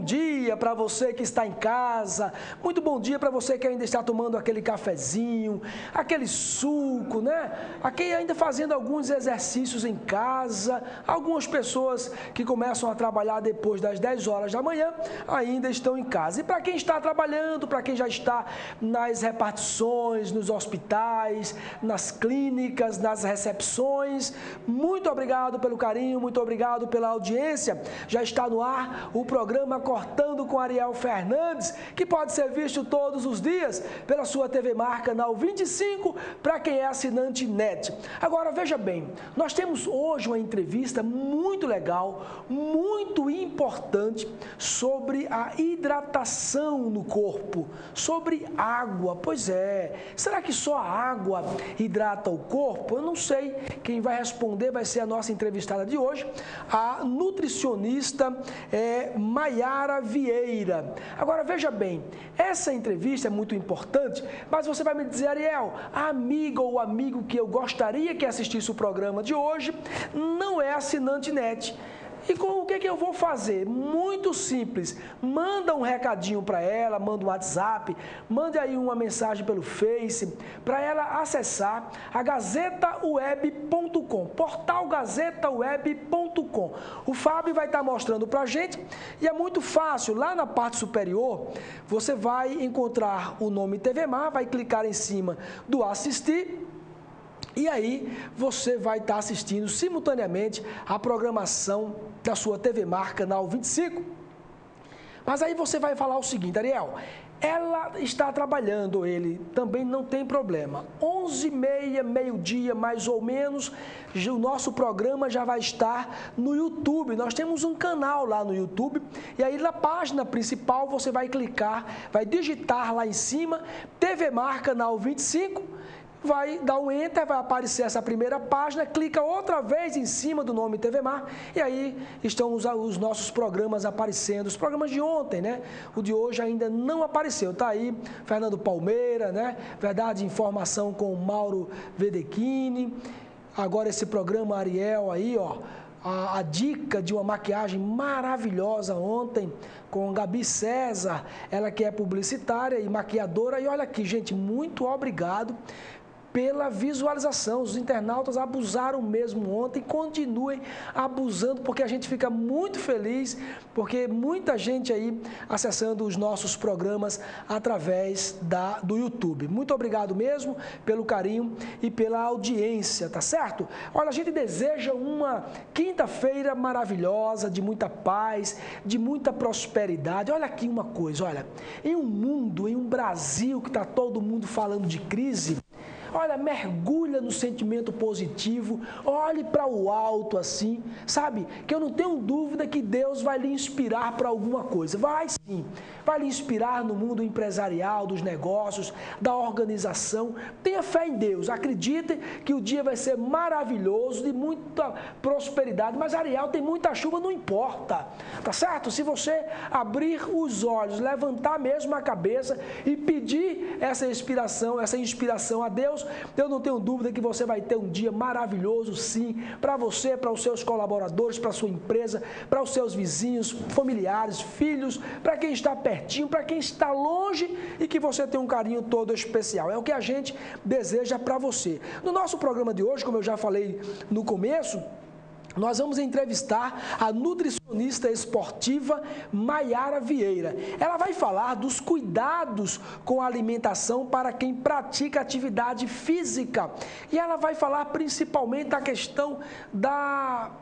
bom dia para você que está em casa, muito bom dia para você que ainda está tomando aquele cafezinho, aquele suco, né? Aqui ainda fazendo alguns exercícios em casa, algumas pessoas que começam a trabalhar depois das 10 horas da manhã ainda estão em casa. E para quem está trabalhando, para quem já está nas repartições, nos hospitais, nas clínicas, nas recepções, muito obrigado pelo carinho, muito obrigado pela audiência. Já está no ar o programa Cortando com Ariel Fernandes, que pode ser visto todos os dias pela sua TV Mar, canal 25, para quem é assinante NET. Agora, veja bem, nós temos hoje uma entrevista muito legal, muito importante, sobre a hidratação no corpo, sobre água. Pois é, será que só a água hidrata o corpo? Eu não sei. Quem vai responder vai ser a nossa entrevistada de hoje, a nutricionista Maiara Vieira. Agora, veja bem, essa entrevista é muito importante, mas você vai me dizer, Ariel, a amiga ou amigo que eu gostaria que assistisse o programa de hoje não é assinante NET. E com o que eu vou fazer? Muito simples, manda um recadinho para ela, manda um WhatsApp, mande aí uma mensagem pelo Face, para ela acessar a gazetaweb.com, portal gazetaweb.com. O Fábio vai estar mostrando para a gente e é muito fácil, lá na parte superior, você vai encontrar o nome TV Mar, vai clicar em cima do assistir, e aí você vai estar assistindo simultaneamente a programação da sua TV Mar, canal 25. Mas aí você vai falar o seguinte, Ariel, ela está trabalhando, ele também não tem problema. 11h30, meio-dia mais ou menos, o nosso programa já vai estar no YouTube. Nós temos um canal lá no YouTube e aí na página principal você vai clicar, vai digitar lá em cima, TV Mar, canal 25, vai dar um enter, vai aparecer essa primeira página, clica outra vez em cima do nome TV Mar e aí estão os nossos programas aparecendo, os programas de ontem, né? O de hoje ainda não apareceu, tá aí Fernando Palmeira, né? Verdade, informação com Mauro Vedechini, agora esse programa Ariel aí, ó, a dica de uma maquiagem maravilhosa ontem com Gabi César, ela que é publicitária e maquiadora, e olha aqui, gente, muito obrigado pela visualização. Os internautas abusaram mesmo ontem, continuem abusando, porque a gente fica muito feliz, porque muita gente aí acessando os nossos programas através do YouTube. Muito obrigado mesmo pelo carinho e pela audiência, tá certo? Olha, a gente deseja uma quinta-feira maravilhosa, de muita paz, de muita prosperidade. Olha aqui uma coisa, olha, em um mundo, em um Brasil que está todo mundo falando de crise, olha, mergulha no sentimento positivo, olhe para o alto assim, sabe? Que eu não tenho dúvida que Deus vai lhe inspirar para alguma coisa. Vai sim, vai lhe inspirar no mundo empresarial, dos negócios, da organização. Tenha fé em Deus, acredite que o dia vai ser maravilhoso, de muita prosperidade. Mas Ariel, tem muita chuva, não importa, tá certo? Se você abrir os olhos, levantar mesmo a cabeça e pedir essa inspiração a Deus, eu não tenho dúvida que você vai ter um dia maravilhoso, sim, para você, para os seus colaboradores, para a sua empresa, para os seus vizinhos, familiares, filhos, para quem está pertinho, para quem está longe e que você tem um carinho todo especial. É o que a gente deseja para você. No nosso programa de hoje, como eu já falei no começo, nós vamos entrevistar a nutricionista esportiva Maiara Vieira. Ela vai falar dos cuidados com a alimentação para quem pratica atividade física. E ela vai falar principalmente da questão da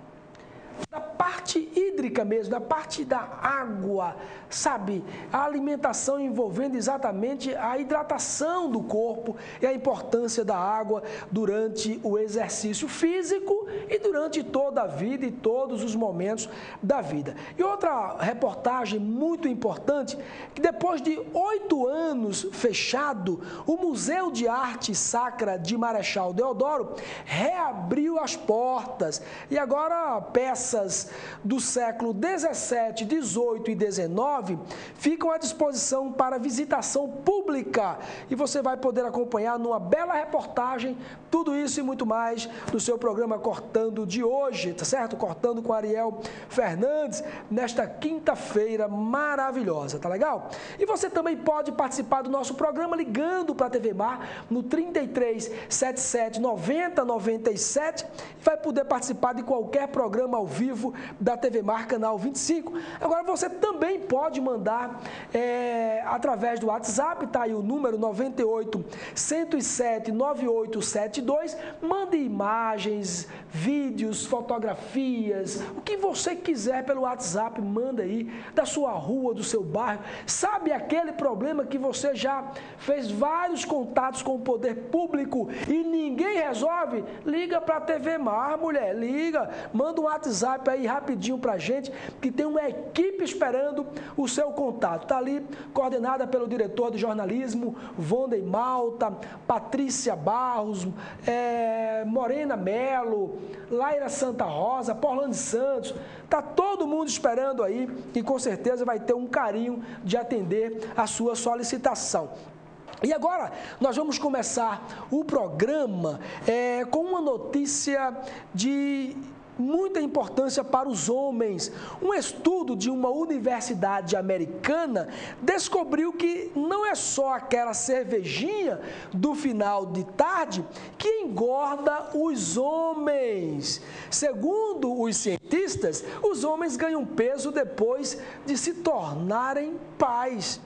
parte hídrica mesmo, da parte da água, sabe? A alimentação envolvendo exatamente a hidratação do corpo e a importância da água durante o exercício físico e durante toda a vida e todos os momentos da vida. E outra reportagem muito importante, que depois de 8 anos fechado, o Museu de Arte Sacra de Marechal Deodoro reabriu as portas e agora peças peças do século 17, 18 e 19 ficam à disposição para visitação pública e você vai poder acompanhar numa bela reportagem tudo isso e muito mais no seu programa Cortando de hoje, tá certo? Cortando com Ariel Fernandes, nesta quinta-feira maravilhosa, tá legal? E você também pode participar do nosso programa ligando para a TV Mar no 33 77 90 97 e vai poder participar de qualquer programa ao vivo da TV Mar, canal 25. Agora você também pode mandar através do WhatsApp, tá aí o número 98 107 9872, mande imagens, vídeos, fotografias, o que você quiser pelo WhatsApp, manda aí, da sua rua, do seu bairro. Sabe aquele problema que você já fez vários contatos com o poder público e ninguém resolve? Liga para a TV Mar, mulher, liga, manda um WhatsApp aí rapidinho para a gente, que tem uma equipe esperando o seu contato. Está ali, coordenada pelo diretor de jornalismo, Vondem Malta, Patrícia Barros, Morena Melo, Laira Santa Rosa, Porlande Santos. Está todo mundo esperando aí e com certeza vai ter um carinho de atender a sua solicitação. E agora nós vamos começar o programa com uma notícia de muita importância para os homens. Um estudo de uma universidade americana descobriu que não é só aquela cervejinha do final de tarde que engorda os homens. Segundo os cientistas, os homens ganham peso depois de se tornarem pais,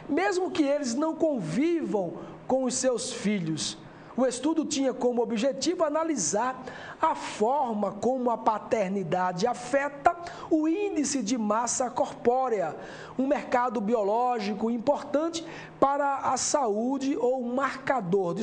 mesmo que eles não convivam com os seus filhos. O estudo tinha como objetivo analisar a forma como a paternidade afeta o índice de massa corpórea, um mercado biológico importante para a saúde, ou um marcador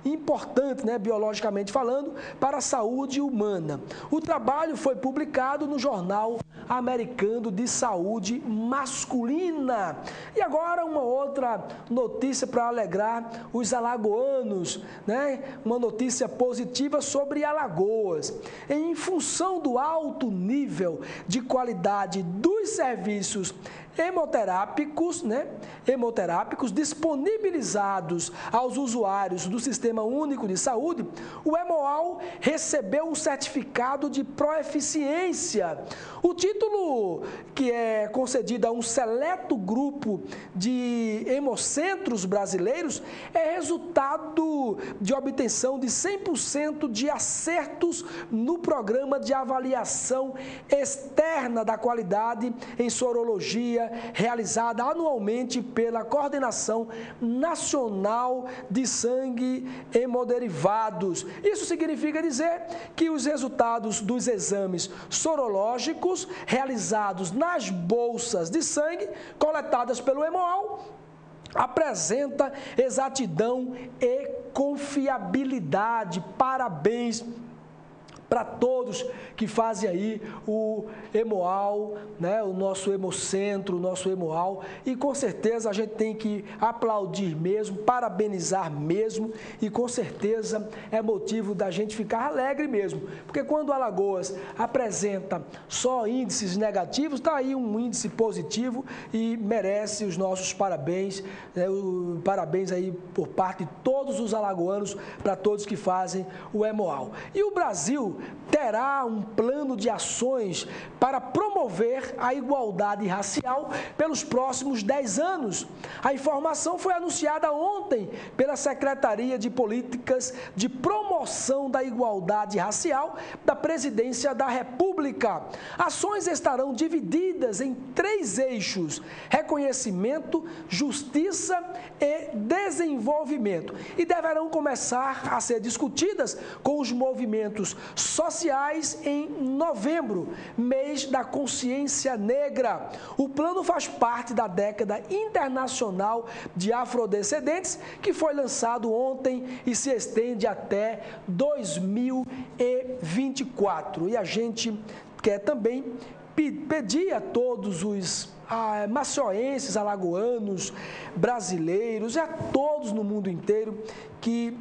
importante, biologicamente falando, para a saúde humana. O trabalho foi publicado no Jornal Americano de Saúde Masculina. E agora uma outra notícia para alegrar os alagoanos, uma notícia positiva sobre Alagoas. Em função do alto nível de qualidade dos serviços hemoterápicos disponibilizados aos usuários do Sistema Único de Saúde, o Hemoal recebeu um certificado de proeficiência. O título, que é concedido a um seleto grupo de hemocentros brasileiros, é resultado de obtenção de 100% de acertos no programa de avaliação externa da qualidade em sorologia, realizada anualmente pela Coordenação Nacional de Sangue Hemoderivados. Isso significa dizer que os resultados dos exames sorológicos realizados nas bolsas de sangue coletadas pelo Hemoal apresenta exatidão e confiabilidade. Parabéns para todos que fazem aí o Hemoal, o nosso hemocentro, o nosso Hemoal, e com certeza a gente tem que aplaudir mesmo, parabenizar mesmo, e com certeza é motivo da gente ficar alegre mesmo, porque quando Alagoas apresenta só índices negativos, está aí um índice positivo e merece os nossos parabéns, parabéns aí por parte de todos os alagoanos, para todos que fazem o Hemoal. E o Brasil terá um plano de ações para promover a igualdade racial pelos próximos 10 anos. A informação foi anunciada ontem pela Secretaria de Políticas de Promoção da Igualdade Racial da Presidência da República. Ações estarão divididas em 3 eixos: reconhecimento, justiça e desenvolvimento, e deverão começar a ser discutidas com os movimentos sociais em novembro, mês da consciência negra. O plano faz parte da década internacional de afrodescendentes, que foi lançado ontem e se estende até 2024. E a gente quer também pedir a todos os macioenses, alagoanos, brasileiros e a todos no mundo inteiro que,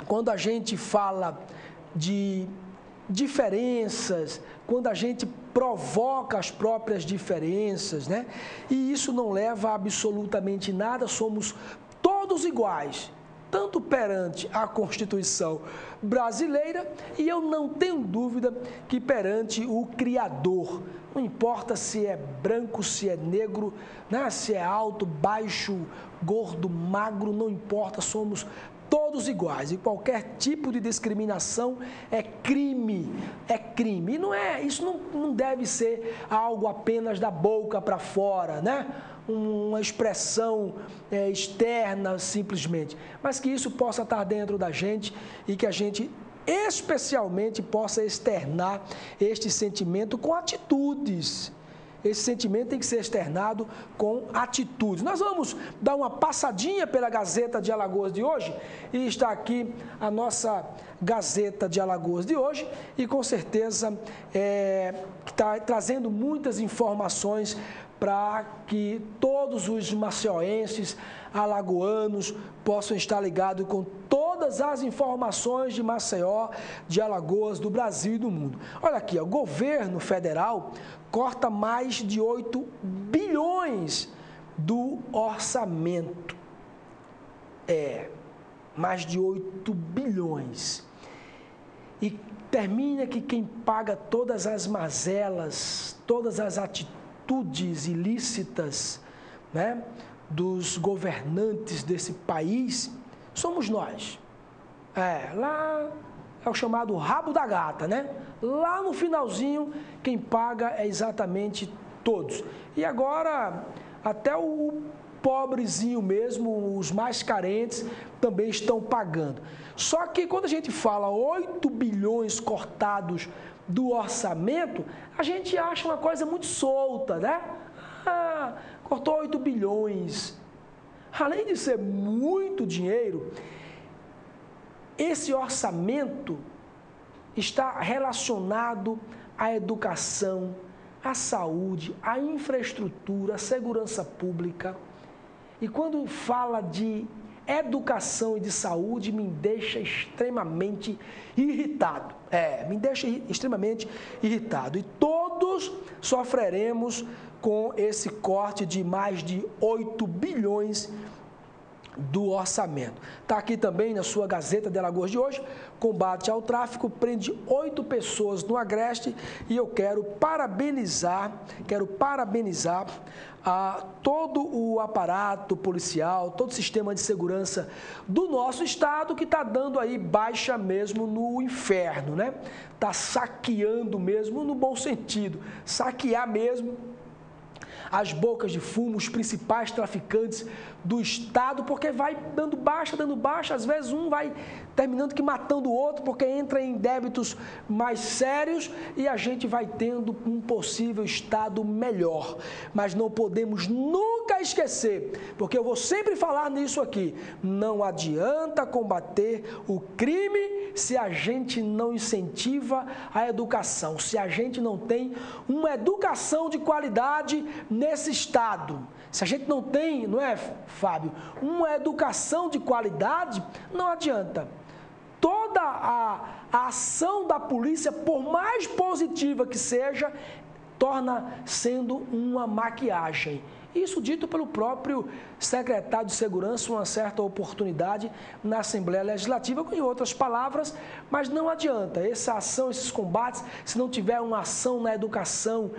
quando a gente fala de diferenças, quando a gente provoca as próprias diferenças, né? E isso não leva a absolutamente nada, somos todos iguais, tanto perante a Constituição brasileira e eu não tenho dúvida que perante o Criador. Não importa se é branco, se é negro, né? Se é alto, baixo, gordo, magro, não importa, somos todos iguais e qualquer tipo de discriminação é crime, é crime. E isso não deve ser algo apenas da boca para fora, né? Uma expressão externa simplesmente, mas que isso possa estar dentro da gente e que a gente especialmente possa externar este sentimento com atitudes. Esse sentimento tem que ser externado com atitudes. Nós vamos dar uma passadinha pela Gazeta de Alagoas de hoje e está aqui a nossa Gazeta de Alagoas de hoje e com certeza que está trazendo muitas informações para que todos os maceienses, alagoanos, possam estar ligados com todas as informações de Maceió, de Alagoas, do Brasil e do mundo. Olha aqui, o governo federal corta mais de 8 bilhões do orçamento. Mais de 8 bilhões. E termina que quem paga todas as mazelas, todas as atitudes ilícitas, né, dos governantes desse país, somos nós. Lá é o chamado rabo da gata, né? Lá no finalzinho, quem paga é exatamente todos. E agora, até o pobrezinho mesmo, os mais carentes, também estão pagando. Só que quando a gente fala 8 bilhões cortados do orçamento, a gente acha uma coisa muito solta, né? Cortou 8 bilhões. Além de ser muito dinheiro, esse orçamento está relacionado à educação, à saúde, à infraestrutura, à segurança pública. E quando fala de educação e de saúde, me deixa extremamente irritado. Me deixa extremamente irritado. E todos sofreremos com esse corte de mais de 8 bilhões do orçamento. Está aqui também na sua Gazeta de Alagoas de hoje, combate ao tráfico, prende 8 pessoas no Agreste e eu quero parabenizar a todo o aparato policial, todo o sistema de segurança do nosso estado que está dando aí baixa mesmo no inferno, né? Está saqueando mesmo no bom sentido, saquear mesmo as bocas de fumo, os principais traficantes do estado, porque vai dando baixa, às vezes um vai terminando que matando o outro, porque entra em débitos mais sérios e a gente vai tendo um possível estado melhor. Mas não podemos nunca esquecer, porque eu vou sempre falar nisso aqui, não adianta combater o crime se a gente não incentiva a educação, se a gente não tem uma educação de qualidade nesse estado. Se a gente não tem, não é, Fábio, uma educação de qualidade, não adianta. Toda a ação da polícia, por mais positiva que seja, torna sendo uma maquiagem. Isso dito pelo próprio secretário de Segurança, uma certa oportunidade na Assembleia Legislativa, em outras palavras, mas não adianta. Essa ação, esses combates, se não tiver uma ação na educação,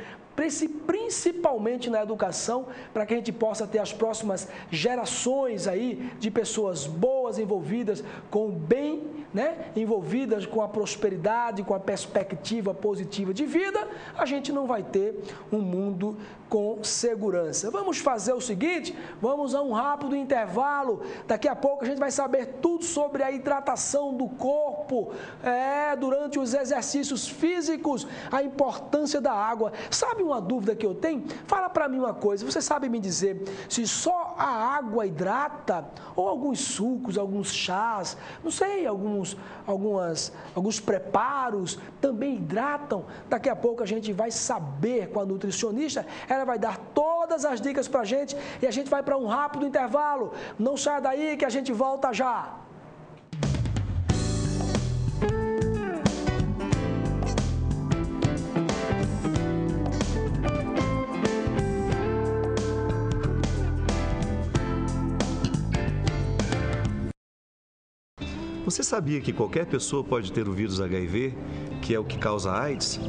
principalmente na educação, para que a gente possa ter as próximas gerações aí de pessoas boas, envolvidas com o bem, né? Envolvidas com a prosperidade, com a perspectiva positiva de vida, a gente não vai ter um mundo com segurança. Vamos fazer o seguinte, vamos a um rápido intervalo, daqui a pouco a gente vai saber tudo sobre a hidratação do corpo, durante os exercícios físicos, a importância da água. Sabe uma dúvida que eu tenho? Fala para mim uma coisa, você sabe me dizer se só a água hidrata ou alguns sucos, alguns chás, não sei, alguns preparos também hidratam? Daqui a pouco a gente vai saber com a nutricionista, ela vai dar todas as dicas para a gente e a gente vai para um rápido intervalo. Não saia daí que a gente volta já. Você sabia que qualquer pessoa pode ter o vírus HIV, que é o que causa a AIDS?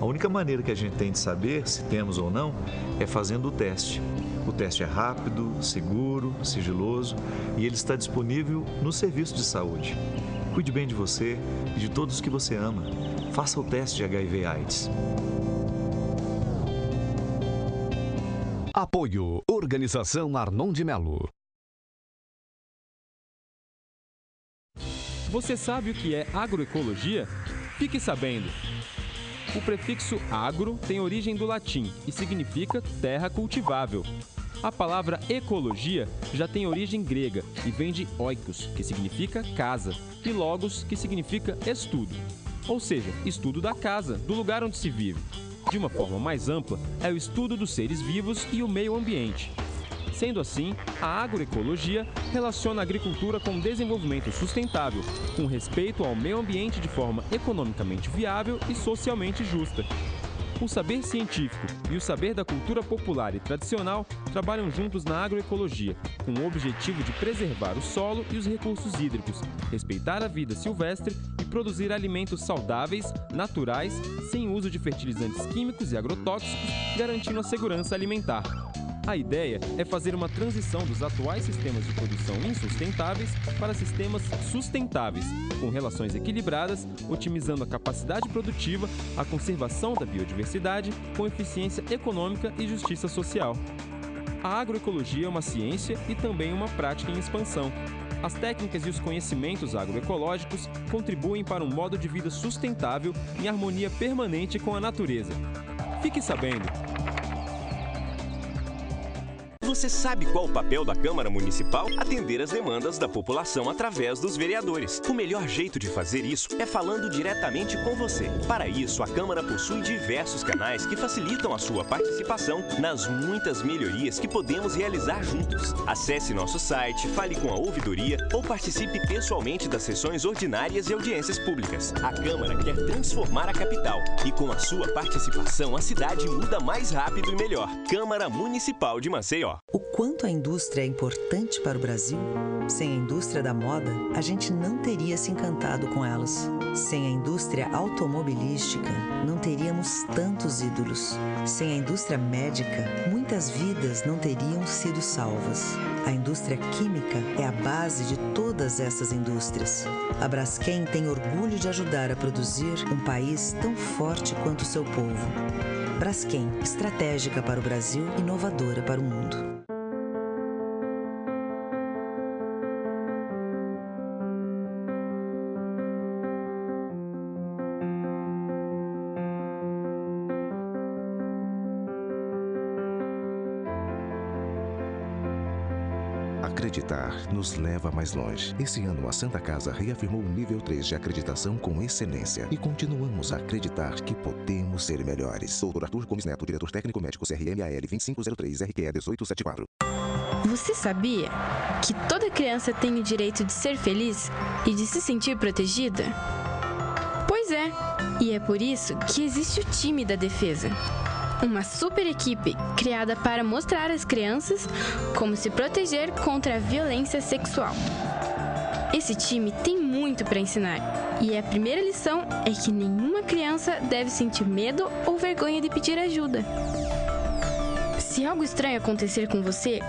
A única maneira que a gente tem de saber se temos ou não é fazendo o teste. O teste é rápido, seguro, sigiloso e ele está disponível no serviço de saúde. Cuide bem de você e de todos que você ama. Faça o teste de HIV/AIDS. Apoio Organização Arnon de Melo. Você sabe o que é agroecologia? Fique sabendo! O prefixo agro tem origem do latim e significa terra cultivável. A palavra ecologia já tem origem grega e vem de oikos, que significa casa, e logos, que significa estudo. Ou seja, estudo da casa, do lugar onde se vive. De uma forma mais ampla, é o estudo dos seres vivos e o meio ambiente. Sendo assim, a agroecologia relaciona a agricultura com desenvolvimento sustentável, com respeito ao meio ambiente de forma economicamente viável e socialmente justa. O saber científico e o saber da cultura popular e tradicional trabalham juntos na agroecologia, com o objetivo de preservar o solo e os recursos hídricos, respeitar a vida silvestre e produzir alimentos saudáveis, naturais, sem uso de fertilizantes químicos e agrotóxicos, garantindo a segurança alimentar. A ideia é fazer uma transição dos atuais sistemas de produção insustentáveis para sistemas sustentáveis, com relações equilibradas, otimizando a capacidade produtiva, a conservação da biodiversidade, com eficiência econômica e justiça social. A agroecologia é uma ciência e também uma prática em expansão. As técnicas e os conhecimentos agroecológicos contribuem para um modo de vida sustentável em harmonia permanente com a natureza. Fique sabendo! Você sabe qual o papel da Câmara Municipal? Atender as demandas da população através dos vereadores. O melhor jeito de fazer isso é falando diretamente com você. Para isso, a Câmara possui diversos canais que facilitam a sua participação nas muitas melhorias que podemos realizar juntos. Acesse nosso site, fale com a ouvidoria ou participe pessoalmente das sessões ordinárias e audiências públicas. A Câmara quer transformar a capital e com a sua participação a cidade muda mais rápido e melhor. Câmara Municipal de Maceió. O quanto a indústria é importante para o Brasil? Sem a indústria da moda, a gente não teria se encantado com elas. Sem a indústria automobilística, não teríamos tantos ídolos. Sem a indústria médica, muitas vidas não teriam sido salvas. A indústria química é a base de todas essas indústrias. A Braskem tem orgulho de ajudar a produzir um país tão forte quanto o seu povo. Braskem, estratégica para o Brasil, inovadora para o mundo. Acreditar nos leva mais longe. Esse ano, a Santa Casa reafirmou o nível 3 de acreditação com excelência. E continuamos a acreditar que podemos ser melhores. Dr. Arthur Gomes Neto, diretor técnico médico CRMAL 2503 RQE 1874. Você sabia que toda criança tem o direito de ser feliz e de se sentir protegida? Pois é, e é por isso que existe o time da defesa. Uma super equipe criada para mostrar às crianças como se proteger contra a violência sexual. Esse time tem muito para ensinar e a primeira lição é que nenhuma criança deve sentir medo ou vergonha de pedir ajuda. Se algo estranho acontecer com você,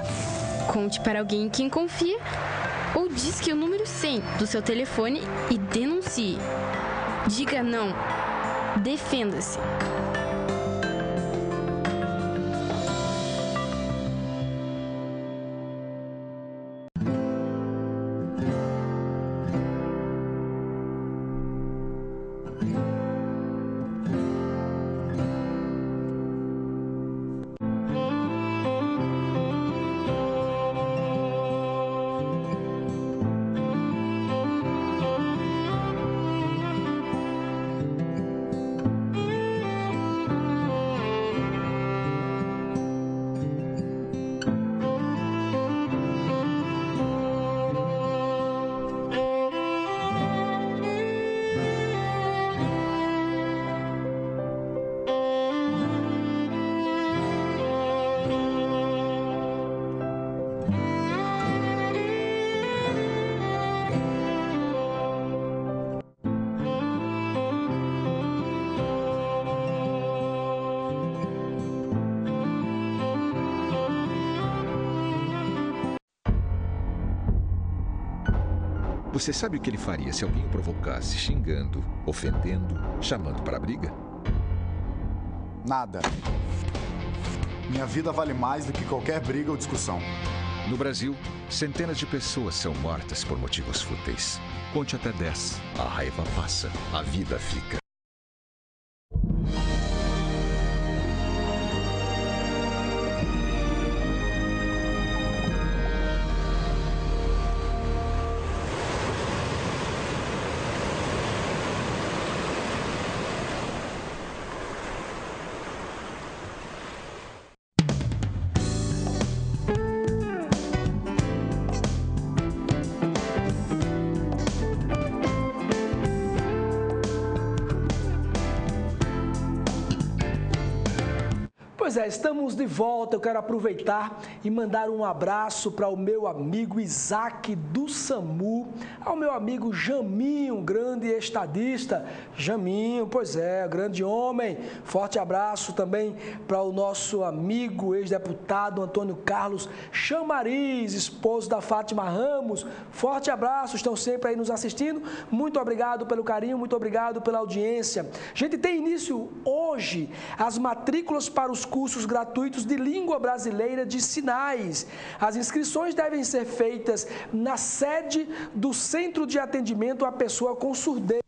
conte para alguém em quem confia ou disque o número 100 do seu telefone e denuncie. Diga não. Defenda-se. Você sabe o que ele faria se alguém o provocasse xingando, ofendendo, chamando para a briga? Nada. Minha vida vale mais do que qualquer briga ou discussão. No Brasil, centenas de pessoas são mortas por motivos fúteis. Conte até 10. A raiva passa, a vida fica. Pois é, estamos de volta. Eu quero aproveitar e mandar um abraço para o meu amigo Isaac do SAMU, ao meu amigo Jaminho, grande estadista. Jaminho, pois é, grande homem. Forte abraço também para o nosso amigo ex-deputado Antônio Carlos Chamariz, esposo da Fátima Ramos. Forte abraço, estão sempre aí nos assistindo. Muito obrigado pelo carinho, muito obrigado pela audiência. A gente tem início hoje as matrículas para os cursos gratuitos de língua brasileira de sinais. As inscrições devem ser feitas na sede do Centro de Atendimento à Pessoa com Surdez,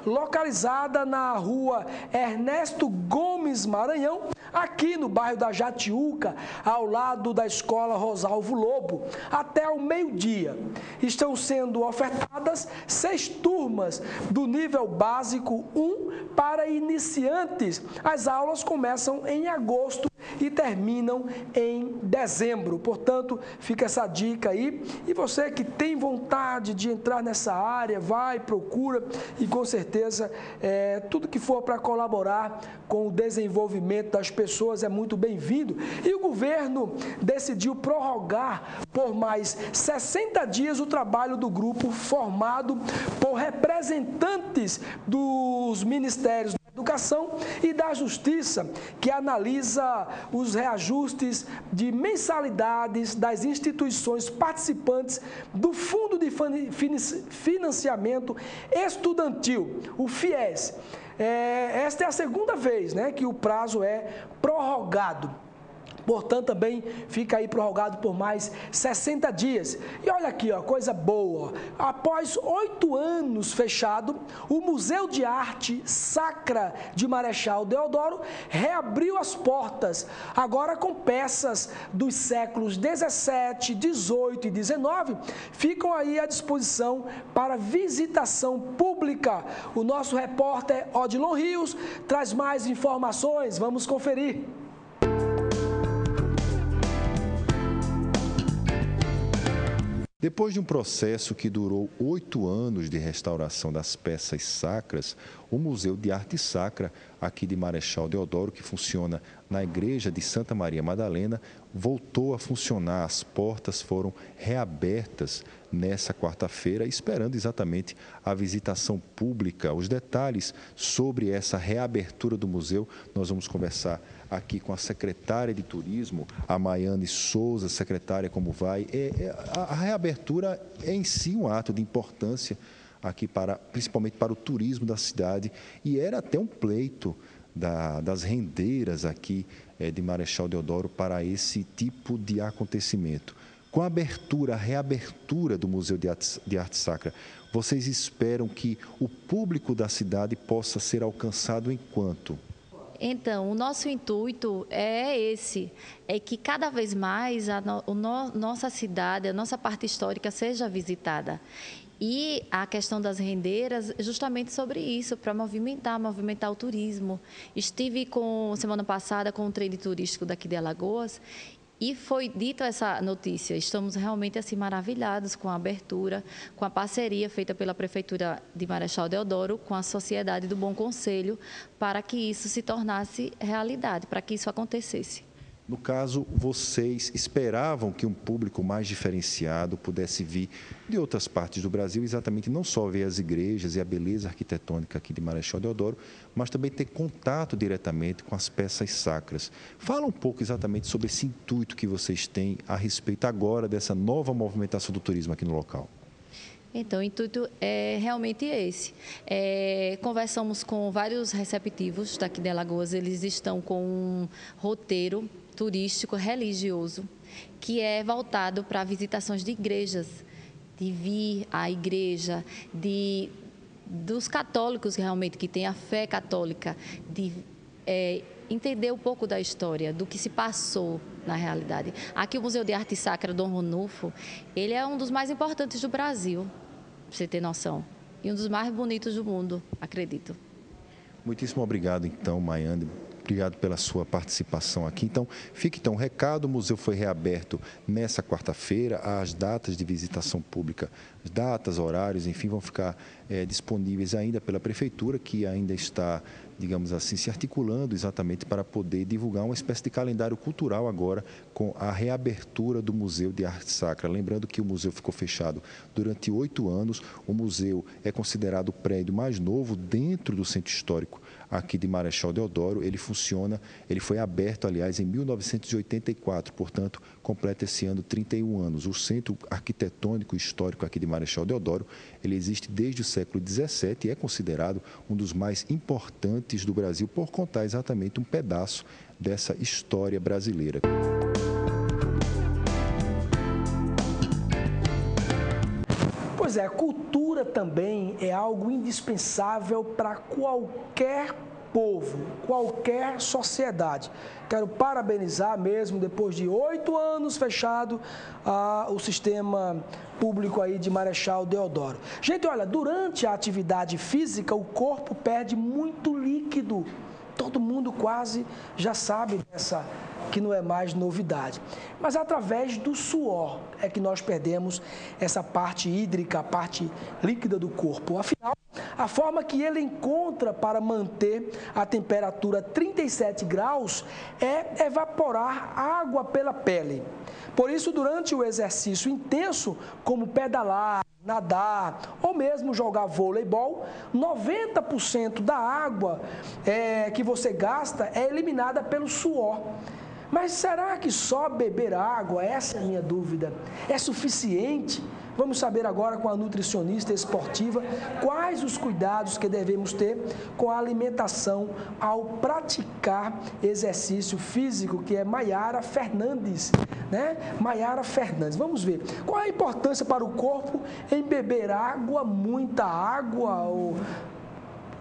localizada na rua Ernesto Gomes Maranhão, aqui no bairro da Jatiuca, ao lado da Escola Rosalvo Lobo, até o meio-dia. Estão sendo ofertadas 6 turmas do nível básico 1 para iniciantes. As aulas começam em agosto e terminam em dezembro. Portanto, fica essa dica aí. E você que tem vontade de entrar nessa área, vai, procura e com certeza tudo que for para colaborar com o desenvolvimento das pessoas é muito bem-vindo. E o governo decidiu prorrogar por mais 60 dias o trabalho do grupo formado por representantes dos Ministérios da Educação e da Justiça, que analisa os reajustes de mensalidades das instituições participantes do Fundo de Financiamento Estudantil, o FIES. Esta é a segunda vez, né, que o prazo é prorrogado. Portanto, também fica aí prorrogado por mais 60 dias. E olha aqui, ó, coisa boa. Após 8 anos fechado, o Museu de Arte Sacra de Marechal Deodoro reabriu as portas, agora com peças dos séculos 17, 18 e 19, ficam aí à disposição para visitação pública. O nosso repórter Odilon Rios traz mais informações. Vamos conferir. Depois de um processo que durou 8 anos de restauração das peças sacras, o Museu de Arte Sacra, aqui de Marechal Deodoro, que funciona na Igreja de Santa Maria Madalena, voltou a funcionar. As portas foram reabertas nessa quarta-feira, esperando exatamente a visitação pública. Os detalhes sobre essa reabertura do museu, nós vamos conversar aqui com a secretária de Turismo, a Maiane Souza. Secretária, como vai? A reabertura é em si um ato de importância aqui, principalmente para o turismo da cidade, e era até um pleito das rendeiras aqui de Marechal Deodoro para esse tipo de acontecimento. Com a reabertura do Museu de Arte Sacra, vocês esperam que o público da cidade possa ser alcançado em quanto? Então, o nosso intuito é que cada vez mais nossa cidade, a nossa parte histórica seja visitada. E a questão das rendeiras, justamente sobre isso, para movimentar o turismo. Estive semana passada com o trade turístico daqui de Alagoas e foi dita essa notícia. Estamos realmente assim maravilhados com a abertura, com a parceria feita pela Prefeitura de Marechal Deodoro com a Sociedade do Bom Conselho, para que isso se tornasse realidade, para que isso acontecesse. No caso, vocês esperavam que um público mais diferenciado pudesse vir de outras partes do Brasil, exatamente não só ver as igrejas e a beleza arquitetônica aqui de Marechal Deodoro, mas também ter contato diretamente com as peças sacras. Fala um pouco exatamente sobre esse intuito que vocês têm a respeito agora dessa nova movimentação do turismo aqui no local. Então, o intuito é realmente esse. Conversamos com vários receptivos daqui de Alagoas, eles estão com um roteiro turístico religioso, que é voltado para visitações de igrejas, de vir à igreja, dos católicos realmente, que têm a fé católica, de entender um pouco da história, do que se passou na realidade. Aqui o Museu de Arte Sacra Dom Runulfo, ele é um dos mais importantes do Brasil, para você ter noção, e um dos mais bonitos do mundo, acredito. Muitíssimo obrigado, então, Maiane. Obrigado pela sua participação aqui. Então, fique então o recado, o museu foi reaberto nessa quarta-feira, as datas de visitação pública, datas, horários, enfim, vão ficar disponíveis ainda pela Prefeitura, que ainda está, digamos assim, se articulando exatamente para poder divulgar uma espécie de calendário cultural agora com a reabertura do Museu de Arte Sacra. Lembrando que o museu ficou fechado durante 8 anos, o museu é considerado o prédio mais novo dentro do Centro Histórico aqui de Marechal Deodoro. Ele foi aberto, aliás, em 1984, portanto, completa esse ano 31 anos. O Centro Arquitetônico Histórico aqui de Marechal Deodoro, ele existe desde o século XVII e é considerado um dos mais importantes do Brasil por contar exatamente um pedaço dessa história brasileira. Pois é, a cultura também é algo indispensável para qualquer povo, qualquer sociedade. Quero parabenizar mesmo, depois de 8 anos fechado, o sistema público aí de Marechal Deodoro. Gente, olha, durante a atividade física, o corpo perde muito líquido. Todo mundo quase já sabe dessa, que não é mais novidade. Mas através do suor é que nós perdemos essa parte hídrica, a parte líquida do corpo. Afinal, a forma que ele encontra para manter a temperatura 37 graus é evaporar água pela pele. Por isso, durante o exercício intenso, como pedalar, nadar ou mesmo jogar voleibol, 90% da água que você gasta é eliminada pelo suor. Mas será que só beber água, essa é a minha dúvida, é suficiente? Vamos saber agora com a nutricionista esportiva quais os cuidados que devemos ter com a alimentação ao praticar exercício físico, que é Maiara Fernandes, né? Maiara Fernandes. Vamos ver. Qual a importância para o corpo em beber água, muita água, ou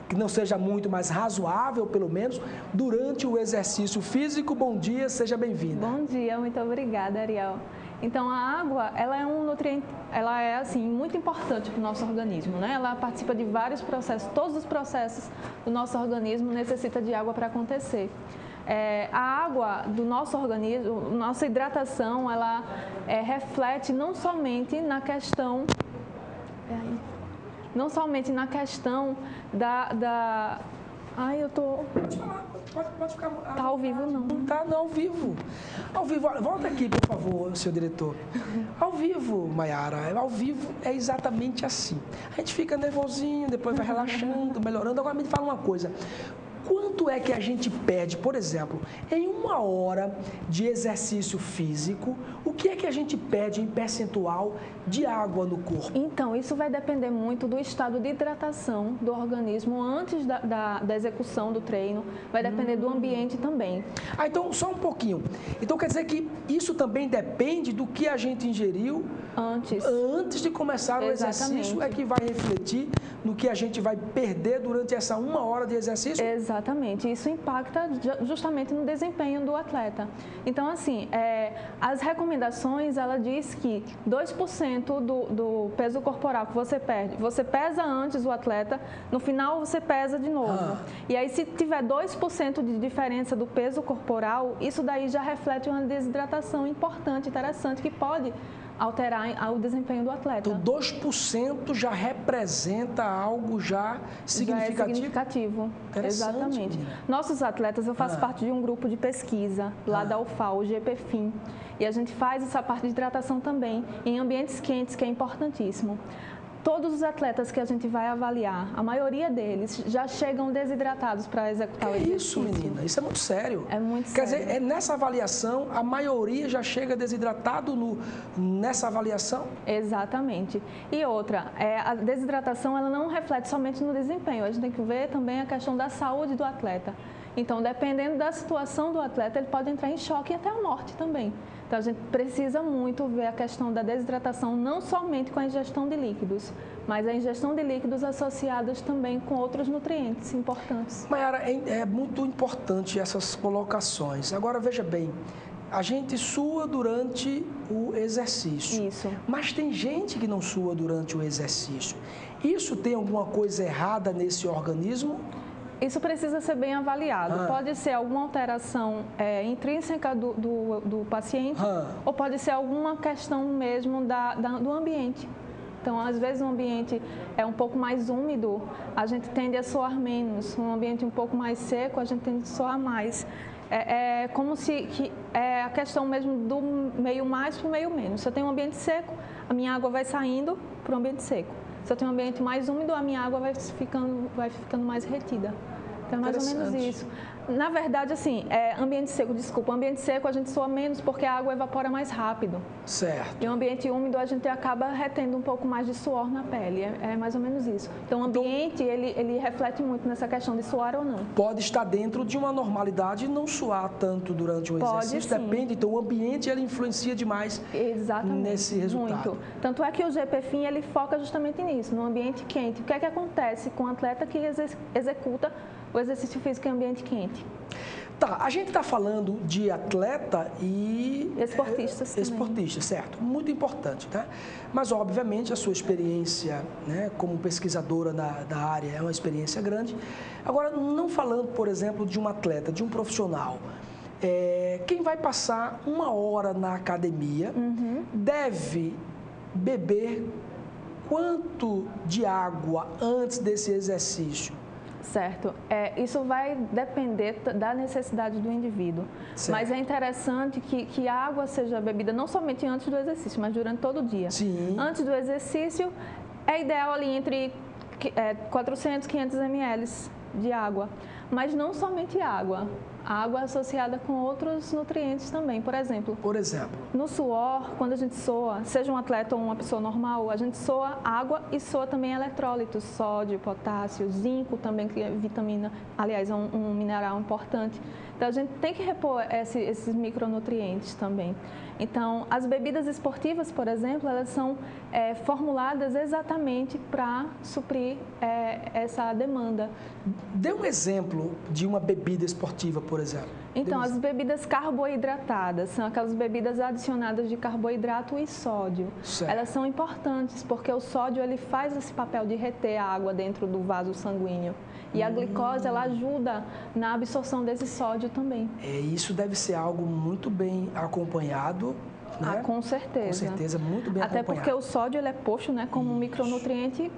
que não seja muito, mas razoável, pelo menos, durante o exercício físico? Bom dia, seja bem-vinda. Bom dia, muito obrigada, Ariel. Então, a água, ela é um nutriente, ela é, assim, muito importante para o nosso organismo, né? Ela participa de vários processos, todos os processos do nosso organismo necessitam de água para acontecer. A água do nosso organismo, nossa hidratação, ela reflete não somente na questão... Não somente na questão da... Ai, eu tô... Pode ficar... Tá ao vivo, não. Não tá, não, ao vivo. Ao vivo, volta aqui, por favor, seu diretor. Ao vivo, Maiara, ao vivo é exatamente assim. A gente fica nervosinho, depois vai relaxando, melhorando. Agora me fala uma coisa. Quanto é que a gente perde, por exemplo, em 1 hora de exercício físico, o que é que a gente perde em percentual de água no corpo? Então, isso vai depender muito do estado de hidratação do organismo antes da execução do treino, vai depender do ambiente também. Então, só um pouquinho. Então, quer dizer que isso também depende do que a gente ingeriu antes de começar o exercício, é que vai refletir no que a gente vai perder durante essa 1 hora de exercício? Exatamente, isso impacta justamente no desempenho do atleta. Então, assim, as recomendações, ela diz que 2% do peso corporal que você perde, você pesa antes o atleta, no final você pesa de novo. E aí, se tiver 2% de diferença do peso corporal, isso daí já reflete uma desidratação importante, interessante, que pode alterar o desempenho do atleta. Então, 2% já representa algo já significativo? Já é significativo, exatamente. Nossos atletas, eu faço parte de um grupo de pesquisa lá da UFAL, o GPFIM, e a gente faz essa parte de hidratação também em ambientes quentes, que é importantíssimo. todos os atletas que a gente vai avaliar, a maioria deles já chegam desidratados para executar o exercício. Isso, menina, isso é muito sério. É muito Quer sério. dizer, nessa avaliação, a maioria já chega desidratado nessa avaliação? Exatamente. E outra, a desidratação ela não reflete somente no desempenho, a gente tem que ver também a questão da saúde do atleta. Então, dependendo da situação do atleta, ele pode entrar em choque e até a morte também. Então, a gente precisa muito ver a questão da desidratação, não somente com a ingestão de líquidos, mas a ingestão de líquidos associados também com outros nutrientes importantes. Mayara, é muito importante essas colocações. Agora, veja bem, a gente sua durante o exercício. Isso. Mas tem gente que não sua durante o exercício. Isso tem alguma coisa errada nesse organismo? Isso precisa ser bem avaliado. Pode ser alguma alteração intrínseca do paciente ou pode ser alguma questão mesmo do ambiente. Então, às vezes, um ambiente é um pouco mais úmido, a gente tende a suar menos. Um ambiente um pouco mais seco, a gente tende a suar mais. É como se é a questão mesmo do meio mais para o meio menos. Se eu tenho um ambiente seco, a minha água vai saindo para o ambiente seco. Se eu tenho um ambiente mais úmido, a minha água vai ficando mais retida. Então, é mais ou menos isso. Na verdade, assim, ambiente seco a gente soa menos porque a água evapora mais rápido. Certo. E o ambiente úmido a gente acaba retendo um pouco mais de suor na pele, é mais ou menos isso. Então, o ambiente, ele reflete muito nessa questão de suar ou não. Pode estar dentro de uma normalidade e não suar tanto durante o exercício. Sim. Depende, então o ambiente ele influencia demais. Exatamente. Nesse resultado. Muito. Tanto é que o GPFIM, ele foca justamente nisso, no ambiente quente. O que é que acontece com o atleta que executa o exercício físico em ambiente quente? Tá, a gente está falando de atleta e... Esportistas também. Esportistas, certo. Muito importante, tá? Mas, obviamente, a sua experiência, né, como pesquisadora da área é uma experiência grande. Agora, não falando, por exemplo, de um atleta, de um profissional, quem vai passar 1 hora na academia deve beber quanto de água antes desse exercício? Certo. Isso vai depender da necessidade do indivíduo. Certo. Mas é interessante que a água seja bebida não somente antes do exercício, mas durante todo o dia. Sim. Antes do exercício, é ideal ali entre 400 e 500 ml de água. Mas não somente água. A água é associada com outros nutrientes também. Por exemplo, no suor, quando a gente soa, seja um atleta ou uma pessoa normal, a gente soa água e soa também eletrólitos, sódio, potássio, zinco também, que é vitamina, aliás, é um mineral importante. Então, a gente tem que repor esses micronutrientes também. Então, as bebidas esportivas, por exemplo, elas são formuladas exatamente para suprir essa demanda. Dê um exemplo de uma bebida esportiva, por exemplo. Então, as bebidas carboidratadas são aquelas bebidas adicionadas de carboidrato e sódio. Certo. Elas são importantes porque o sódio ele faz esse papel de reter a água dentro do vaso sanguíneo. E a glicose, ela ajuda na absorção desse sódio também. Isso deve ser algo muito bem acompanhado, né? Com certeza. Com certeza, muito bem acompanhado. Até porque o sódio ele é posto, né, como um micronutriente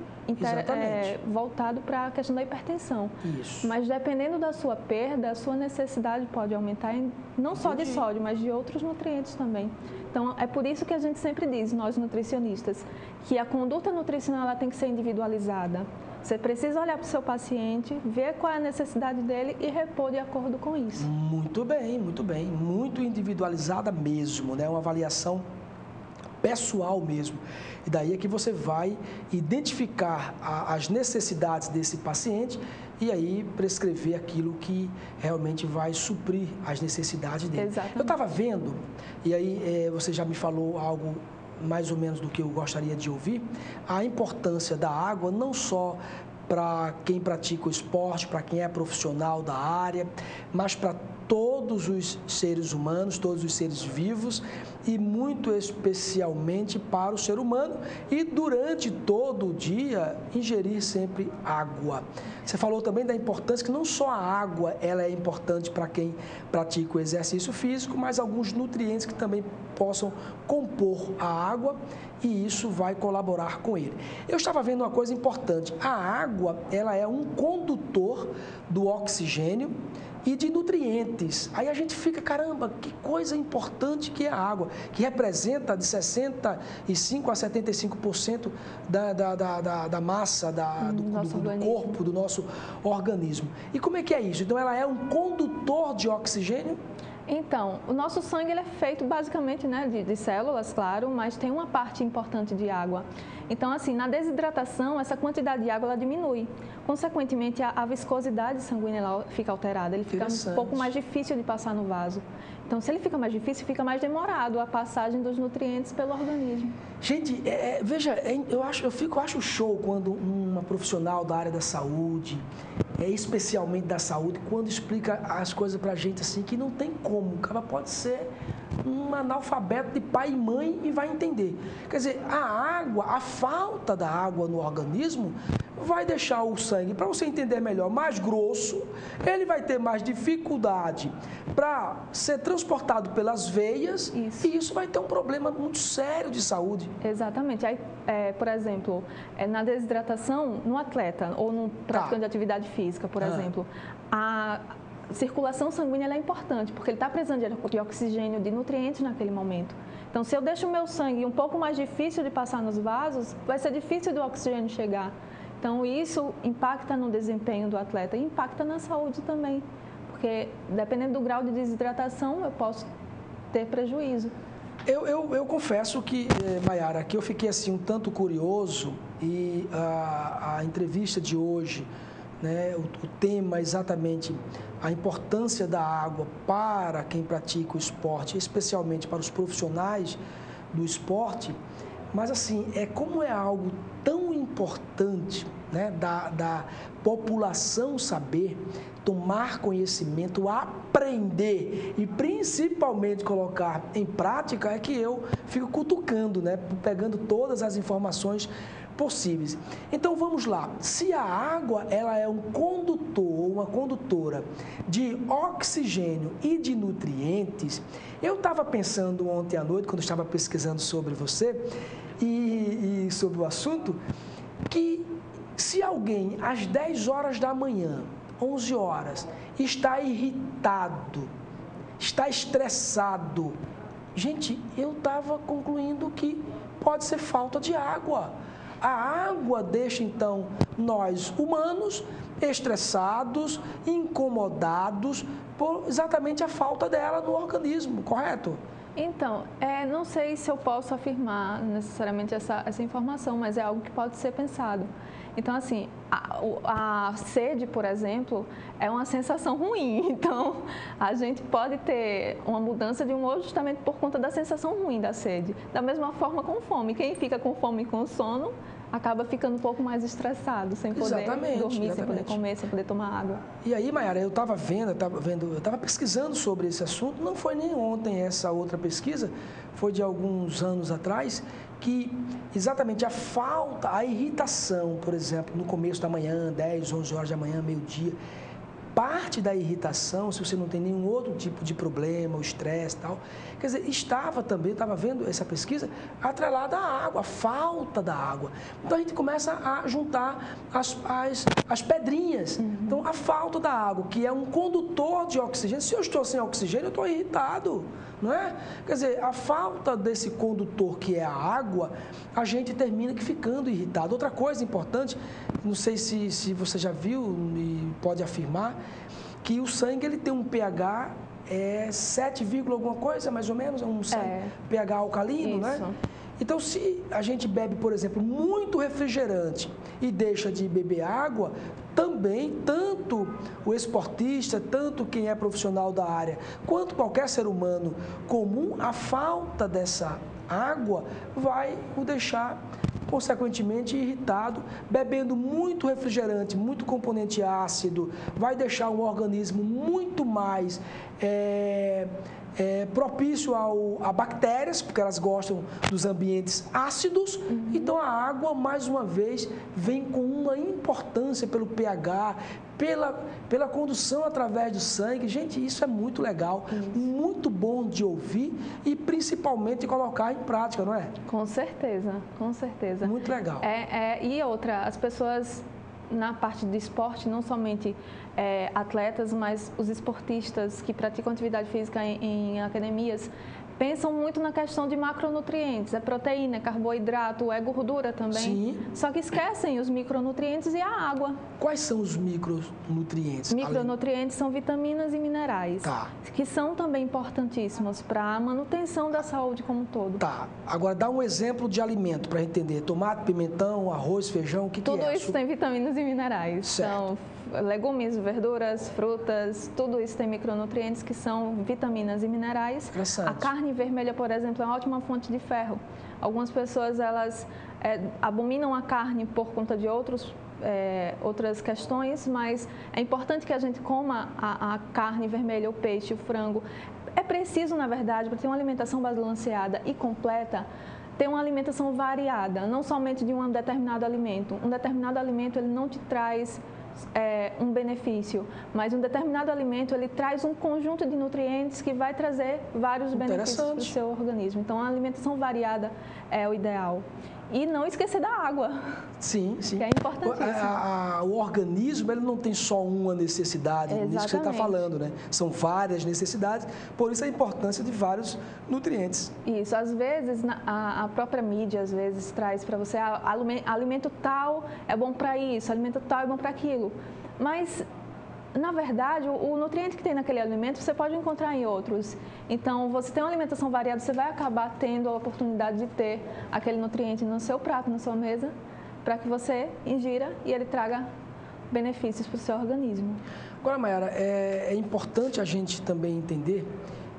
voltado para a questão da hipertensão. Isso. Mas dependendo da sua perda, a sua necessidade pode aumentar, não só de sódio, mas de outros nutrientes também. Então, é por isso que a gente sempre diz, nós nutricionistas, que a conduta nutricional ela tem que ser individualizada. Você precisa olhar para o seu paciente, ver qual é a necessidade dele e repor de acordo com isso. Muito bem, muito bem. Muito individualizada mesmo, né? Uma avaliação pessoal mesmo. E daí é que você vai identificar as necessidades desse paciente e aí prescrever aquilo que realmente vai suprir as necessidades dele. Exatamente. Eu estava vendo, e aí você já me falou algo mais ou menos do que eu gostaria de ouvir, a importância da água não só para quem pratica o esporte, para quem é profissional da área, mas para todos os seres humanos, todos os seres vivos e muito especialmente para o ser humano e durante todo o dia ingerir sempre água. Você falou também da importância que não só a água ela é importante para quem pratica o exercício físico, mas alguns nutrientes que também possam compor a água e isso vai colaborar com ele. Eu estava vendo uma coisa importante, a água ela é um condutor do oxigênio e de nutrientes. Aí a gente fica, caramba, que coisa importante que é a água, que representa de 65% a 75% da massa do corpo, do nosso organismo. E como é que é isso? Então, ela é um condutor de oxigênio? Então, o nosso sangue ele é feito basicamente, né, de células, claro, mas tem uma parte importante de água. Então, assim, na desidratação, essa quantidade de água ela diminui. Consequentemente, a viscosidade sanguínea ela fica alterada, ele fica um pouco mais difícil de passar no vaso. Então, se ele fica mais difícil, fica mais demorado a passagem dos nutrientes pelo organismo. Gente, veja, eu acho show quando uma profissional da área da saúde, especialmente da saúde, quando explica as coisas pra gente assim, que não tem como. O cara pode ser um analfabeto de pai e mãe e vai entender. Quer dizer, a falta da água no organismo vai deixar o sangue, para você entender melhor, mais grosso, ele vai ter mais dificuldade para ser transportado pelas veias e isso vai ter um problema muito sério de saúde. Exatamente. Aí, por exemplo, na desidratação, no atleta ou no praticante de atividade física, por exemplo, a circulação sanguínea ela é importante, porque ele está precisando de oxigênio, de nutrientes naquele momento. Então, se eu deixo o meu sangue um pouco mais difícil de passar nos vasos, vai ser difícil do oxigênio chegar. Então, isso impacta no desempenho do atleta e impacta na saúde também, porque dependendo do grau de desidratação, eu posso ter prejuízo. Eu confesso que, Mayara, que eu fiquei assim um tanto curioso e a entrevista de hoje, né, o tema exatamente a importância da água para quem pratica o esporte, especialmente para os profissionais do esporte, mas assim, como é algo tão importante, né, da população saber, tomar conhecimento, aprender e principalmente colocar em prática, é que eu fico cutucando, né, pegando todas as informações possíveis. Então vamos lá, se a água ela é um condutor ou uma condutora de oxigênio e de nutrientes, eu estava pensando ontem à noite, quando estava pesquisando sobre você e sobre o assunto, que se alguém às 10 horas da manhã, 11 horas, está irritado, está estressado, gente, eu estava concluindo que pode ser falta de água. A água deixa, então, nós humanos estressados, incomodados por exatamente a falta dela no organismo, correto? Então, não sei se eu posso afirmar necessariamente essa informação, mas é algo que pode ser pensado. Então, assim, a sede, por exemplo, é uma sensação ruim. Então, a gente pode ter uma mudança de humor justamente por conta da sensação ruim da sede. Da mesma forma com fome. Quem fica com fome e com sono acaba ficando um pouco mais estressado, sem poder dormir, sem poder comer, sem poder tomar água. E aí, Mayara, eu estava pesquisando sobre esse assunto, não foi nem ontem essa outra pesquisa, foi de alguns anos atrás, que exatamente a irritação, por exemplo, no começo da manhã, 10, 11 horas da manhã, meio-dia, parte da irritação, se você não tem nenhum outro tipo de problema, o estresse e tal, quer dizer, estava vendo essa pesquisa, atrelada à água, a falta da água. Então, a gente começa a juntar as pedrinhas. Então, a falta da água, que é um condutor de oxigênio, se eu estou sem oxigênio, eu estou irritado, não é? Quer dizer, a falta desse condutor, que é a água, a gente termina ficando irritado. Outra coisa importante, não sei se você já viu e pode afirmar, que o sangue ele tem um pH 7, alguma coisa, mais ou menos, pH alcalino, né? Então, se a gente bebe, por exemplo, muito refrigerante e deixa de beber água, também, tanto o esportista, tanto quem é profissional da área, quanto qualquer ser humano comum, a falta dessa água vai o deixar, consequentemente, irritado. Bebendo muito refrigerante, muito componente ácido, vai deixar o organismo muito mais propício a bactérias, porque elas gostam dos ambientes ácidos. Então, a água, mais uma vez, vem com uma importância pelo pH, pela condução através do sangue. Gente, isso é muito legal, muito bom de ouvir e, principalmente, de colocar em prática, não é? Com certeza, com certeza. Muito legal. E outra, as pessoas na parte de esporte, não somente atletas, mas os esportistas que praticam atividade física em academias, pensam muito na questão de macronutrientes, é proteína, é carboidrato, é gordura também. Sim. Só que esquecem os micronutrientes e a água. Quais são os micronutrientes? Micronutrientes são vitaminas e minerais, que são também importantíssimos para a manutenção da saúde como um todo. Tá. Agora, dá um exemplo de alimento para entender. Tomate, pimentão, arroz, feijão, o que é? Tudo isso tem vitaminas e minerais. Certo. Então, legumes, verduras, frutas, tudo isso tem micronutrientes que são vitaminas e minerais. Interessante. A carne vermelha, por exemplo, é uma ótima fonte de ferro. Algumas pessoas, elas abominam a carne por conta de outras questões, mas é importante que a gente coma a carne vermelha, o peixe, o frango. É preciso, na verdade, para ter uma alimentação balanceada e completa, ter uma alimentação variada, não somente de um determinado alimento. Um determinado alimento, ele não te traz um benefício, mas um determinado alimento, ele traz um conjunto de nutrientes que vai trazer vários benefícios para o seu organismo. Então, a alimentação variada é o ideal. E não esquecer da água. Sim, sim. Que é importantíssimo. O organismo, ele não tem só uma necessidade, nisso que você está falando, né? São várias necessidades, por isso a importância de vários nutrientes. Isso, às vezes, a própria mídia, às vezes, traz para você, alimento tal é bom para isso, alimento tal é bom para aquilo. Mas, na verdade, o nutriente que tem naquele alimento, você pode encontrar em outros. Então, você tem uma alimentação variada, você vai acabar tendo a oportunidade de ter aquele nutriente no seu prato, na sua mesa, para que você ingira e ele traga benefícios para o seu organismo. Agora, Mayara, é importante a gente também entender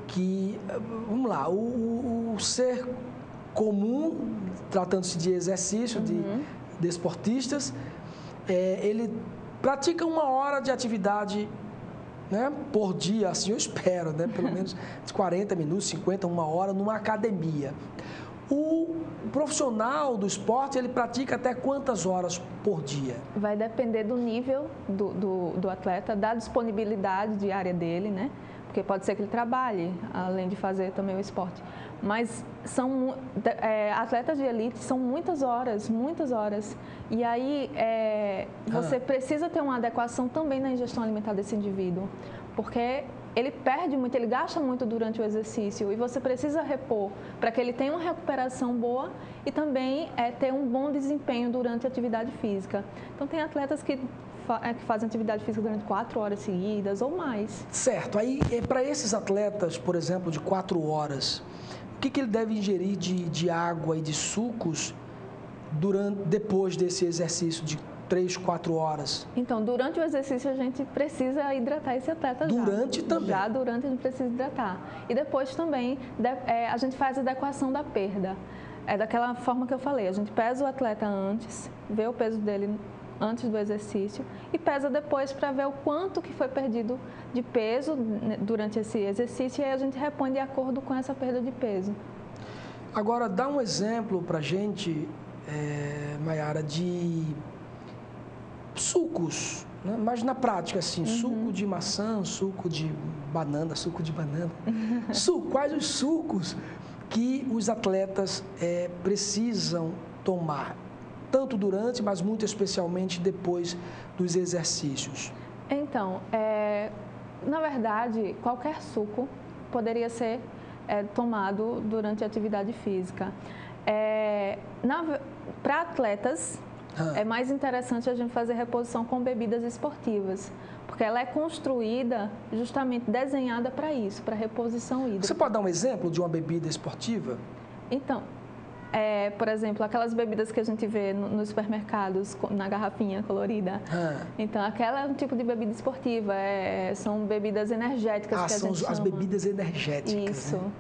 que, vamos lá, o ser comum, tratando-se de exercício, de desportistas, ele pratica 1 hora de atividade, né, por dia, assim eu espero, né, pelo menos 40 minutos, 50, 1 hora numa academia. O profissional do esporte, ele pratica até quantas horas por dia? Vai depender do nível do atleta, da disponibilidade diária dele, né? Porque pode ser que ele trabalhe, além de fazer também o esporte. Mas atletas de elite são muitas horas. E aí você precisa ter uma adequação também na ingestão alimentar desse indivíduo, porque ele perde muito, ele gasta muito durante o exercício e você precisa repor para que ele tenha uma recuperação boa e também ter um bom desempenho durante a atividade física. Então, tem atletas que fazem atividade física durante 4 horas seguidas ou mais. Certo. Aí, para esses atletas, por exemplo, de 4 horas, o que ele deve ingerir de água e de sucos depois desse exercício de 3, 4 horas? Então, durante o exercício, a gente precisa hidratar esse atleta Durante também? Já durante a gente precisa hidratar. E depois também a gente faz a adequação da perda. É daquela forma que eu falei, a gente pesa o atleta antes, vê o peso dele antes do exercício e pesa depois para ver o quanto que foi perdido de peso durante esse exercício e aí a gente repõe de acordo com essa perda de peso. Agora, dá um exemplo para a gente, Mayara, de sucos, né? Mas na prática, assim, suco de maçã, suco de banana. Quais os sucos que os atletas precisam tomar? Tanto durante, mas muito especialmente depois dos exercícios? Então, na verdade, qualquer suco poderia ser tomado durante a atividade física. Para atletas, é mais interessante a gente fazer reposição com bebidas esportivas, porque ela é construída, justamente desenhada para isso, para reposição hídrica. Você pode dar um exemplo de uma bebida esportiva? Então, por exemplo, aquelas bebidas que a gente vê nos supermercados, na garrafinha colorida. Então, aquela é um tipo de bebida esportiva, são bebidas energéticas que a gente chama. São as bebidas energéticas. Isso. Né?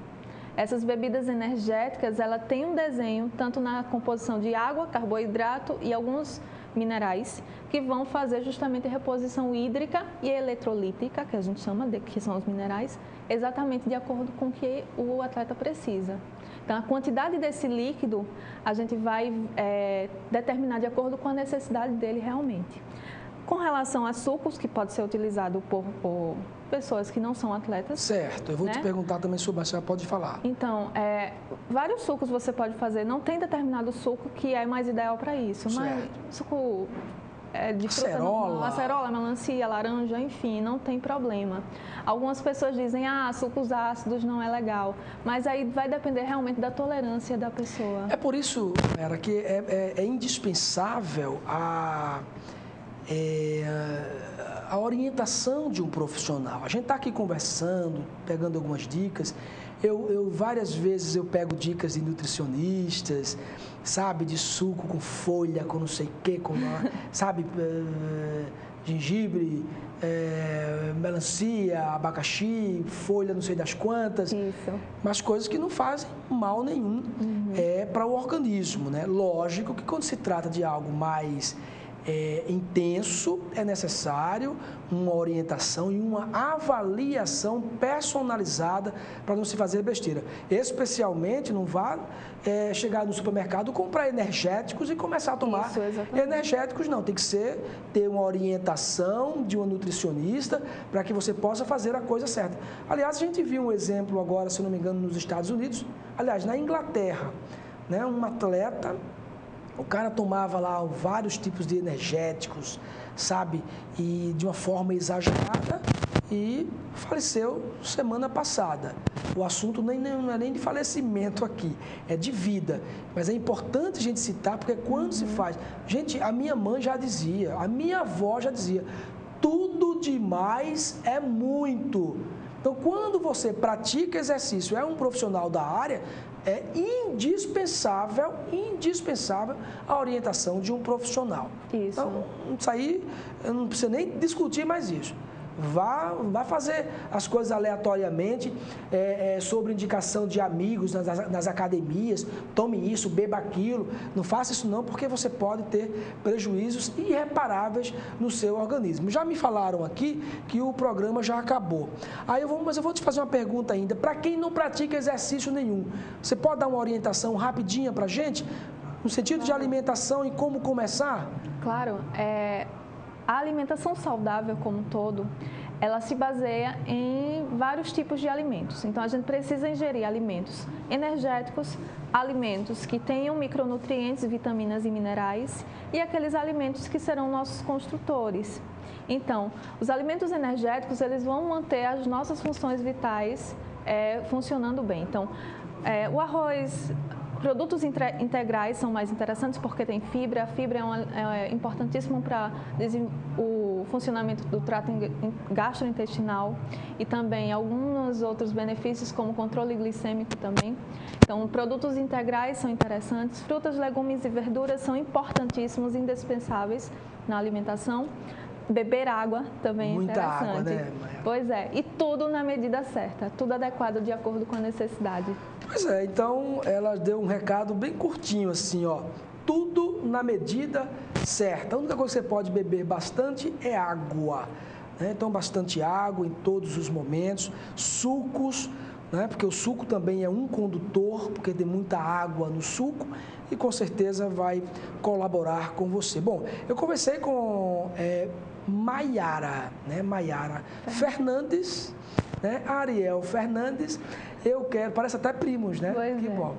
Essas bebidas energéticas, ela tem um desenho, tanto na composição de água, carboidrato e alguns minerais, que vão fazer justamente a reposição hídrica e eletrolítica, que a gente chama que são os minerais, exatamente de acordo com o que o atleta precisa. Então, a quantidade desse líquido a gente vai determinar de acordo com a necessidade dele realmente. Com relação a sucos, que pode ser utilizado por pessoas que não são atletas. Certo, eu vou te perguntar também sobre, a senhora pode falar. Então, vários sucos você pode fazer, não tem determinado suco que é mais ideal para isso, mas suco de fruta normal, acerola, melancia, laranja, enfim, não tem problema. Algumas pessoas dizem, sucos ácidos não é legal, mas aí vai depender realmente da tolerância da pessoa. É por isso, Vera, que é indispensável a orientação de um profissional. A gente está aqui conversando, pegando algumas dicas. Várias vezes eu pego dicas de nutricionistas, sabe, de suco com folha, com não sei o quê, sabe, gengibre, melancia, abacaxi, folha não sei das quantas. Isso. Mas coisas que não fazem mal nenhum para o organismo, né? Lógico que quando se trata de algo mais intenso, é necessário uma orientação e uma avaliação personalizada para não se fazer besteira. Especialmente, não vá chegar no supermercado, comprar energéticos e começar a tomar energéticos. Não, tem que ter uma orientação de uma nutricionista para que você possa fazer a coisa certa. Aliás, a gente viu um exemplo agora, se não me engano, nos Estados Unidos, aliás, na Inglaterra, né, um atleta. O cara tomava lá vários tipos de energéticos, sabe? E de uma forma exagerada e faleceu semana passada. O assunto não é nem de falecimento aqui, é de vida. Mas é importante a gente citar, porque quando se faz... Gente, a minha mãe já dizia, a minha avó já dizia, tudo demais é muito. Então, quando você pratica exercício, é um profissional da área, é indispensável a orientação de um profissional. Isso. Então, isso aí, eu não preciso nem discutir mais isso. Vá fazer as coisas aleatoriamente, sobre indicação de amigos nas academias, tome isso, beba aquilo. Não faça isso não, porque você pode ter prejuízos irreparáveis no seu organismo. Já me falaram aqui que o programa já acabou. Mas eu vou te fazer uma pergunta ainda. Para quem não pratica exercício nenhum, você pode dar uma orientação rapidinha para a gente? No sentido de alimentação e como começar? Claro, a alimentação saudável como um todo, ela se baseia em vários tipos de alimentos. Então, a gente precisa ingerir alimentos energéticos, alimentos que tenham micronutrientes, vitaminas e minerais e aqueles alimentos que serão nossos construtores. Então, os alimentos energéticos, eles vão manter as nossas funções vitais funcionando bem. Então, o arroz... Produtos integrais são mais interessantes porque tem fibra. A fibra é importantíssimo para o funcionamento do trato gastrointestinal e também alguns outros benefícios como controle glicêmico também. Então, produtos integrais são interessantes. Frutas, legumes e verduras são importantíssimos, indispensáveis na alimentação. Beber água também é interessante. Muita água, né? Pois é, e tudo na medida certa, tudo adequado de acordo com a necessidade. Pois é, então ela deu um recado bem curtinho assim, ó. Tudo na medida certa. A única coisa que você pode beber bastante é água, né? Então, bastante água em todos os momentos. Sucos, né? Porque o suco também é um condutor, porque tem muita água no suco e com certeza vai colaborar com você. Bom, eu conversei com Maiara, né? Maiara Fernandes, né? Ariel Fernandes. Parece até primos, né? Pois que bom.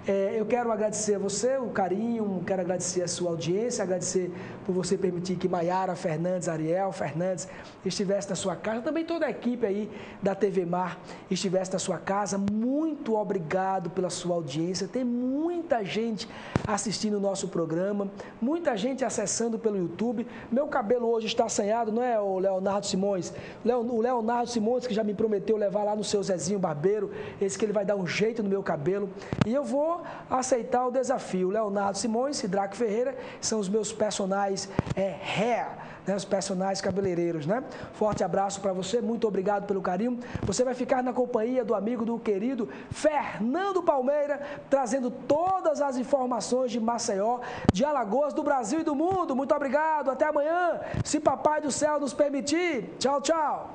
Eu quero agradecer a você, o carinho, quero agradecer a sua audiência, agradecer por você permitir que Maiara Fernandes, Ariel Fernandes estivesse na sua casa, também toda a equipe aí da TV Mar estivesse na sua casa. Muito obrigado pela sua audiência. Tem muita gente assistindo o nosso programa, muita gente acessando pelo YouTube. Meu cabelo hoje está assanhado, não é, o Leonardo Simões? O Leonardo Simões, que já me prometeu levar lá no seu Zezinho Barbeiro, esse que ele vai dar um jeito no meu cabelo. E eu vou aceitar o desafio. Leonardo Simões, Sidraque Ferreira, são os meus personagens hair, né? Os personagens cabeleireiros, né? Forte abraço para você, muito obrigado pelo carinho. Você vai ficar na companhia do amigo, do querido Fernando Palmeira, trazendo todas as informações de Maceió, de Alagoas, do Brasil e do mundo. Muito obrigado, até amanhã, se Papai do Céu nos permitir. Tchau, tchau.